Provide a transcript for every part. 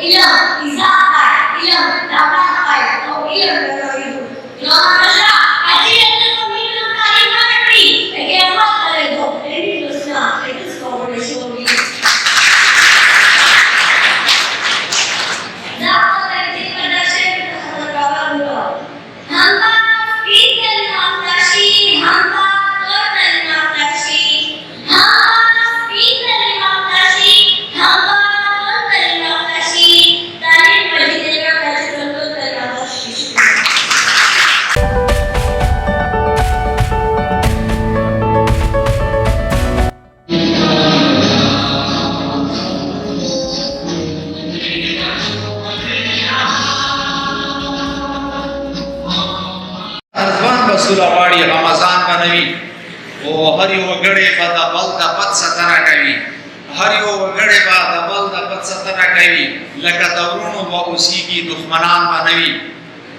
ilmu izah ilmu dapat atau ilmu itu ilmu kerja hasil pemilu kali menteri bagaimana kalau itu ini dosa itu sekolah nasional dapat dari pada saya kawan dua hamba pikir maftasi hamba total maftasi hamba pikir maftasi hamba total maftasi tadi berjaya berjaya total maftasi. سورواړي رمضان باندې او هر یو غړي په د بل د پد ستنه کوي هر یو غړي په د بل د پد ستنه کوي لکه دورونو و اوسېږي دښمنان باندې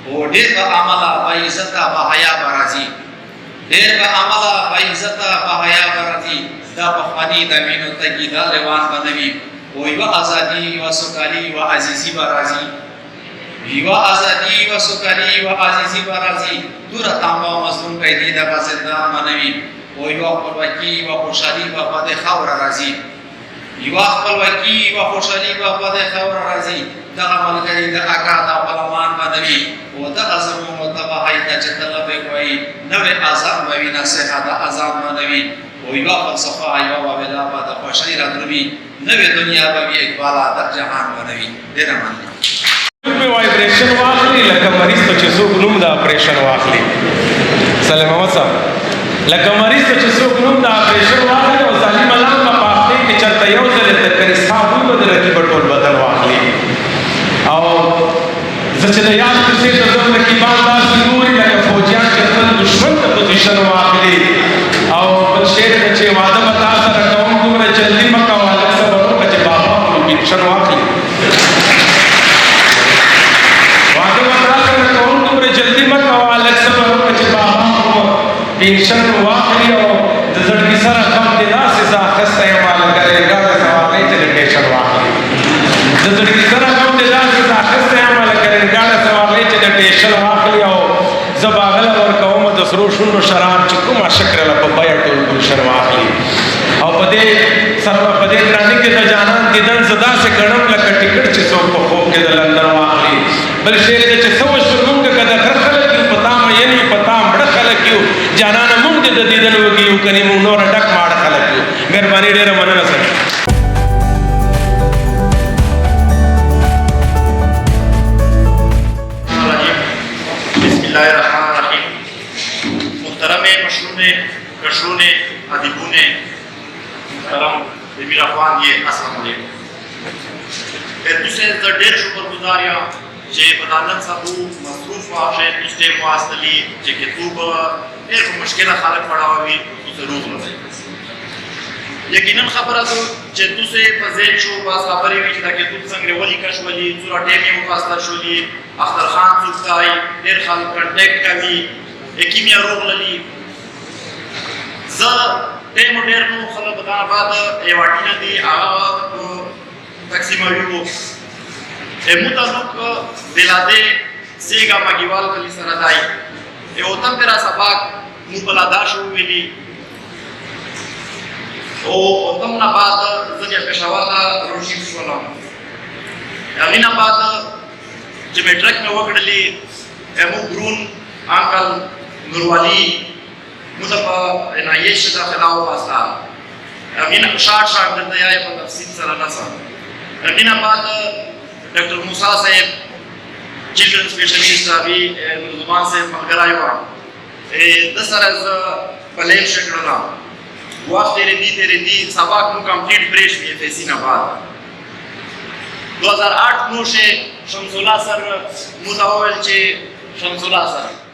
او ډېر په عمل په عزت په حیا برازي ډېر په عمل په عزت په حیا برازي دا په فانی د مينو تګي دا روان باندې او یو ازادي یو سوکالي یو عزیزي برازي یو ازادي و سوکالي و عزیزي برازي دور تامه مظلوم قیدی د بازندان منوي او یو خپلواکي و خوشحالي و په خاور راځي یو خپلواکي و خوشحالي و په خاور راځي دغه ملګری د اکا د پرمان منوي او د اعظم متبعي د چتلبه کوي نوې اذان ووي نصيحت د اذان منوي او یو فلسفه یو ویلا د خوشحالي راځي نوې دنیا به اقبال د جهان منوي ډیر مننه په وایبریشن واخلي لکه مریض ته چې څوک نوم د اپریشن واخلي سلام محمد صاحب لکه مریض ته چې څوک نوم د اپریشن واخلي او ظالم الله په پاخته کې چرته یو ځل ته کرستاوي بدل کې بټول بدل واخلي او زه چې یاد کړی ته زموږ کې باندې ضروري لکه فوجیان چې خپل دشمن ته پوزیشن واخلي او بل شعر چې وعده بتا سره کوم دومره جلدی مکه والا سبب چې بابا په پنشن واخلي پینشن واخلي او د زړګي سره کم دي داسې ځاخسته یې مال کرے ګاډه سوالې ته ټیشن واخلي د زړګي سره کم دي داسې ځاخسته یې مال کرے ګاډه سوالې ته ټیشن واخلي او زباغل ور کوم د سرو شونو شراب چې کومه شکر له په بیا ټول ګلشن واخلي او په دې سره په دې ترانه کې د جانان دیدن زدا سے ګڼم لکه ټیکټ چې څوک په خوب کې د لندن واخلي بل شعر دې چې سو شرمونګ کده غر خلک پتا مې یې پتا مړ خلک یو جانانه مونږ د دیدن وګیو کني مونږ نور ډک ماړ خلک یو مهرباني ډیره مننه سره بسم الله الرحمن الرحیم محترم مشروم کشرون ادیبون محترم امیر افغان یہ السلام علیکم دوسرے ډیر شکرګزار یم چې بدانت صاحب مصروف واشه نشته واستلی چې کتاب ډېر مشکله خلک پڑھاوي ضرور لږ یقینا خبره ده چې دوسه په ځین شو باز خبرې وي چې دا کتاب څنګه ولي کښولي څوره ټیم یې مفاصله شولي اختر خان څوکای ډېر خلک کنټیکټ کوي کیمیا روغللی زه ټیم ډېر نو خلک بدان بعد ایواټینه دی هغه تقسیموي متعلق بلاده سیگا مگیوال کلی سردائی اوتم تیرا سباک مبلادا شو ویلی اوتم نا بعد زجا پشاواتا روشیم شونا اغینا بعد جمع ٹرک میں وکڑلی امو برون آنکل نوروالی متبا انائیش دا خلاو فاستا اغینا شاٹ درد یای پا تفصیل سرانسا اغینا بعد ڈاکٹر موسیٰ صاحب چلڈرن اسپیشلیسٹ ابھی زبان سے ملگر آئی ہوا دس سرز پلین شکرنا وقت تیرے دی سباک نو کمپلیٹ بریش میں فیسین آباد 2008 نو سے شمس اللہ سر متاول چے شمس اللہ سر